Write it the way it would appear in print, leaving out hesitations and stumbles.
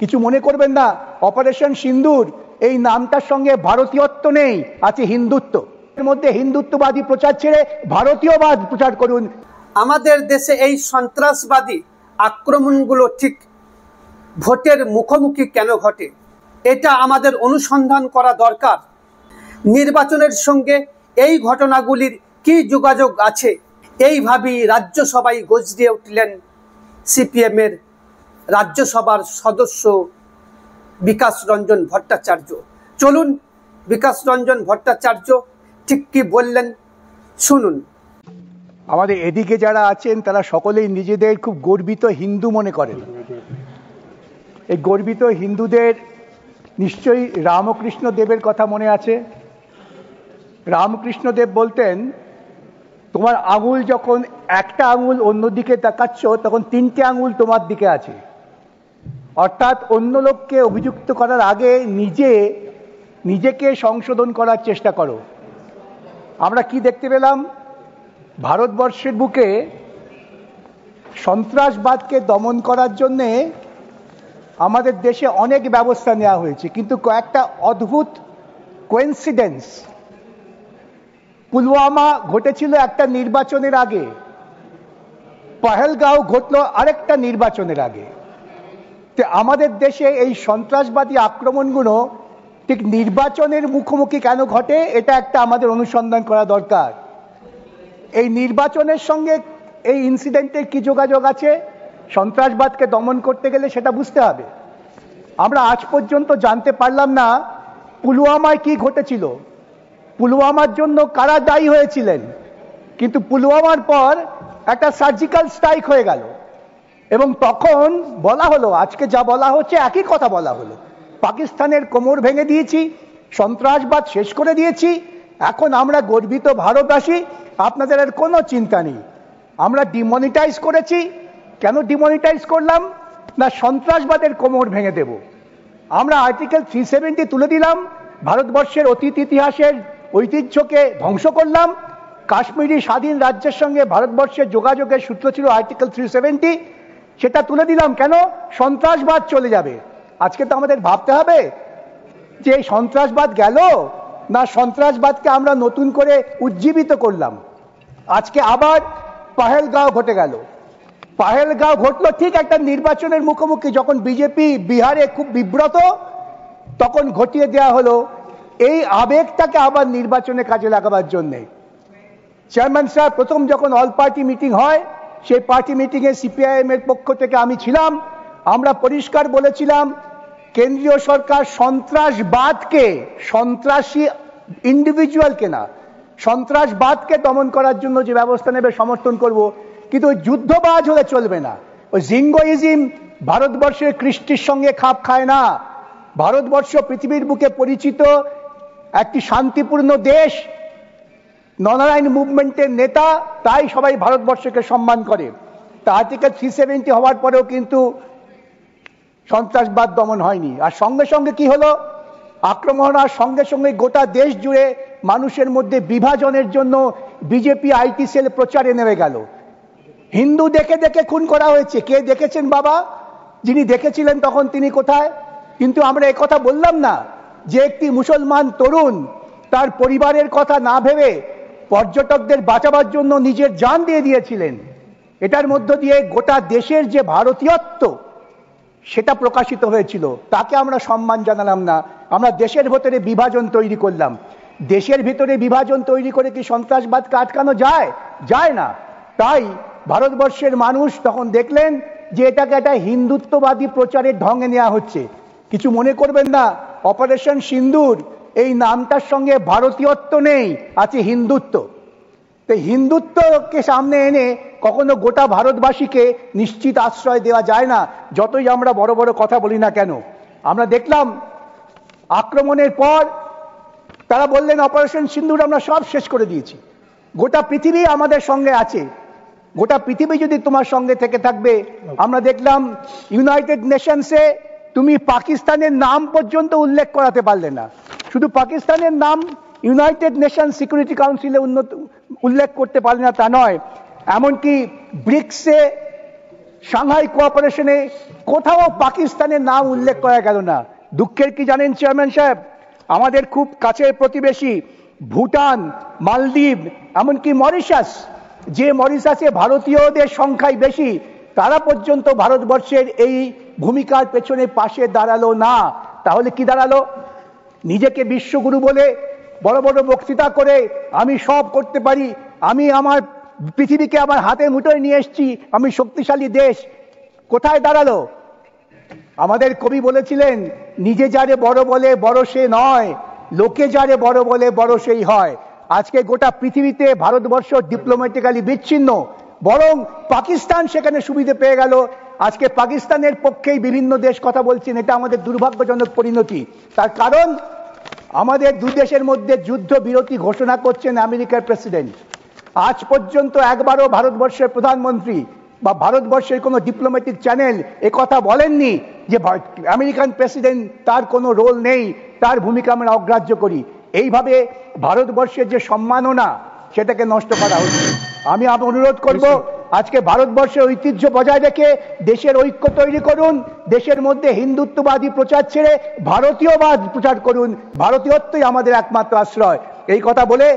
কিছু মনে করবেন না, অপারেশন সিন্দুর এই নামটার সঙ্গে ভারতীয়ত্ব নেই, আছে হিন্দুত্ব। এর মধ্যে হিন্দুত্ববাদী প্রচার ছেড়ে ভারতীয়বাদ প্রচার করুন। আমাদের দেশে এই সন্ত্রাসবাদী আক্রমণগুলো ঠিক ভোটের মুখোমুখি কেন ঘটে, এটা আমাদের অনুসন্ধান করা দরকার। নির্বাচনের সঙ্গে এই ঘটনাগুলির কি যোগাযোগ আছে, এইভাবেই রাজ্যসভায় গর্জে উঠলেন সিপিএমের রাজ্যসভার সদস্য বিকাশ রঞ্জন ভট্টাচার্য। চলুন বিকাশ রঞ্জন ভট্টাচার্য ঠিক কি বললেন শুনুন। আমাদের এদিকে যারা আছেন তারা সকলেই নিজেদের খুব গর্বিত হিন্দু মনে করেন। এই গর্বিত হিন্দুদের নিশ্চয়ই রামকৃষ্ণ দেবের কথা মনে আছে। রামকৃষ্ণ দেব বলতেন, তোমার আঙুল যখন একটা আঙুল অন্যদিকে তাকাচ্ছ তখন তিনটে আঙুল তোমার দিকে আছে। অর্থাৎ অন্য লোককে অভিযুক্ত করার আগে নিজেকে সংশোধন করার চেষ্টা করো। আমরা কি দেখতে পেলাম, ভারতবর্ষের বুকে সন্ত্রাসবাদকে দমন করার জন্যে আমাদের দেশে অনেক ব্যবস্থা নেওয়া হয়েছে, কিন্তু কয়েকটা অদ্ভুত কোইন্সিডেন্স। পুলওয়ামা ঘটেছিল একটা নির্বাচনের আগে, পহেলগাঁও ঘটল আরেকটা নির্বাচনের আগে। তো আমাদের দেশে এই সন্ত্রাসবাদী আক্রমণগুলো ঠিক নির্বাচনের মুখোমুখি কেন ঘটে, এটা একটা আমাদের অনুসন্ধান করা দরকার। এই নির্বাচনের সঙ্গে এই ইনসিডেন্টের কি যোগাযোগ আছে, সন্ত্রাসবাদকে দমন করতে গেলে সেটা বুঝতে হবে। আমরা আজ পর্যন্ত জানতে পারলাম না পুলওয়ামায় কি ঘটেছিল, পুলওয়ামার জন্য কারা দায়ী হয়েছিলেন। কিন্তু পুলওয়ামার পর একটা সার্জিক্যাল স্ট্রাইক হয়ে গেল এবং তখন বলা হলো, আজকে যা বলা হচ্ছে একই কথা বলা হলো, পাকিস্তানের কোমর ভেঙে দিয়েছি, সন্ত্রাসবাদ শেষ করে দিয়েছি, এখন আমরা গর্বিত ভারতবাসী, আপনাদের আর কোনো চিন্তা নেই। আমরা ডিমনিটাইজ করেছি। কেন ডিমনিটাইজ করলাম না, সন্ত্রাসবাদের কোমর ভেঙে দেব। আমরা আর্টিকেল 370 তুলে দিলাম, ভারতবর্ষের অতীত ইতিহাসের ঐতিহ্যকে ধ্বংস করলাম। কাশ্মীরি স্বাধীন রাজ্যের সঙ্গে ভারতবর্ষের যোগাযোগের সূত্র ছিল আর্টিকেল 370, সেটা তুলে দিলাম। কেন? সন্ত্রাসবাদ চলে যাবে। আজকে তো আমাদের ভাবতে হবে যে এই সন্ত্রাসবাদ গেল না সন্ত্রাসবাদকে আমরা নতুন করে উজ্জীবিত করলাম। আজকে আবার পহেলগাঁও ঘটে গেল। পহেলগাঁও ঘটলো ঠিক একটা নির্বাচনের মুখোমুখি, যখন বিজেপি বিহারে খুব বিব্রত, তখন ঘটিয়ে দেওয়া হলো এই আবেগটাকে আবার নির্বাচনে কাজে লাগাবার জন্যে। চেয়ারম্যান সাহেব, প্রথম যখন অল পার্টি মিটিং হয়, সেই পার্টি মিটিংয়ে সিপিআইএম এর পক্ষ থেকে আমি ছিলাম, আমরা পরিষ্কার বলেছিলাম কেন্দ্রীয় সরকার সন্ত্রাসবাদকে, সন্ত্রাসী ইন্ডিভিজুয়ালকে না, সন্ত্রাসবাদকে দমন করার জন্য যে ব্যবস্থা নেবে সমর্থন করব, কিন্তু ওই যুদ্ধবাজ হলে চলবে না। ওই জিঙ্গোইজম ভারতবর্ষের কৃষ্টির সঙ্গে খাপ খায় না। ভারতবর্ষ পৃথিবীর বুকে পরিচিত একটি শান্তিপূর্ণ দেশ, ননারায়ণ মুভমেন্টের নেতা, তাই সবাই ভারতবর্ষকে সম্মান করে। তা আর্টিকেল 370 হওয়ার পরেও কিন্তু সন্ত্রাসবাদ দমন হয়নি। আর সঙ্গে সঙ্গে কি হলো, আক্রমণ হওয়ার সঙ্গে সঙ্গে গোটা দেশ জুড়ে মানুষের মধ্যে বিভাজনের জন্য বিজেপি আইটি সেল প্রচারে নেমে গেল। হিন্দু দেখে দেখে খুন করা হয়েছে। কে দেখেছেন বাবা? যিনি দেখেছিলেন তখন তিনি কোথায়? কিন্তু আমরা একথা বললাম না যে একটি মুসলমান তরুণ তার পরিবারের কথা না ভেবে পর্যটকদের বাঁচাবার জন্য নিজের জান দিয়ে দিয়েছিলেন। এটার মধ্য দিয়ে গোটা দেশের যে ভারতীয়ত্ব সেটা প্রকাশিত হয়েছিল, তাকে আমরা সম্মান জানালাম না, আমরা দেশের ভেতরে বিভাজন তৈরি করলাম। দেশের ভিতরে বিভাজন তৈরি করে কি সন্ত্রাসবাদকে আটকানো যায়? যায় না। তাই ভারতবর্ষের মানুষ তখন দেখলেন যে এটাকে একটা হিন্দুত্ববাদী প্রচারের ঢঙে নেওয়া হচ্ছে। কিছু মনে করবেন না, অপারেশন সিন্দুর এই নামটার সঙ্গে ভারতীয়ত্ব নেই, আছে হিন্দুত্ব। তো হিন্দুত্বকে সামনে এনে কখনো গোটা ভারতবাসীকে নিশ্চিত আশ্রয় দেওয়া যায় না, যতই আমরা বড় বড় কথা বলি না কেন। আমরা দেখলাম আক্রমণের পর তারা বললেন অপারেশন সিন্দুর আমরা সব শেষ করে দিয়েছি, গোটা পৃথিবী আমাদের সঙ্গে আছে, গোটা পৃথিবী যদি তোমার সঙ্গে থেকে থাকবে। আমরা দেখলাম ইউনাইটেড নেশনসে তুমি পাকিস্তানের নাম পর্যন্ত উল্লেখ করাতে পারলে না। শুধু পাকিস্তানের নাম ইউনাইটেড নেশন সিকিউরিটি কাউন্সিলে উল্লেখ করতে পারলে না তা নয়, এমনকি ব্রিক্সে সাংহাই কোঅপারেশনে কোথাও পাকিস্তানের নাম উল্লেখ করা গেল না। দুঃখের কি জানেন চেয়ারম্যান সাহেব, আমাদের খুব কাছের প্রতিবেশী ভুটান, মালদ্বীপ, এমনকি মরিশাস, যে মরিশাসে ভারতীয়দের সংখ্যাই বেশি, তারা পর্যন্ত ভারতবর্ষের এই ভূমিকার পেছনে পাশে দাঁড়ালো না। তাহলে কি দাঁড়ালো? নিজেকে বিশ্বগুরু বলে বড় বড় বক্তৃতা করে আমি সব করতে পারি, আমি আমার পৃথিবীকে আমার হাতে মুঠোয় নিয়ে এসেছি, আমি শক্তিশালী দেশ। কোথায় দাঁড়ালো? আমাদের কবি বলেছিলেন, নিজে যারে বড় বলে বড় সে নয়, লোকে যারে বড় বলে বড় সেই হয়। আজকে গোটা পৃথিবীতে ভারতবর্ষ ডিপ্লোম্যাটিক্যালি বিচ্ছিন্ন, বরং পাকিস্তান সেখানে সুবিধে পেয়ে গেল। আজকে পাকিস্তানের পক্ষেই বিভিন্ন দেশ কথা বলছেন। এটা আমাদের দুর্ভাগ্যজনক পরিণতি। তার কারণ আমাদের দুই দেশের মধ্যে যুদ্ধ বিরতি ঘোষণা করছেন আমেরিকার প্রেসিডেন্ট। আজ পর্যন্ত একবারও ভারতবর্ষের প্রধানমন্ত্রী বা ভারতবর্ষের কোনো ডিপ্লোম্যাটিক চ্যানেল একথা বলেননি যে আমেরিকান প্রেসিডেন্ট তার কোনো রোল নেই, তার ভূমিকা আমরা অগ্রাহ্য করি। এইভাবে ভারতবর্ষের যে সম্মাননা সেটাকে নষ্ট করা হচ্ছে। আমি অনুরোধ করব, আজকে ভারতবর্ষের ঐতিহ্য বজায় রেখে দেশের ঐক্য তৈরি করুন, দেশের মধ্যে হিন্দুত্ববাদী প্রচার ছেড়ে ভারতীয়বাদ প্রচার করুন। ভারতীয়ত্বই আমাদের একমাত্র আশ্রয়। এই কথা বলে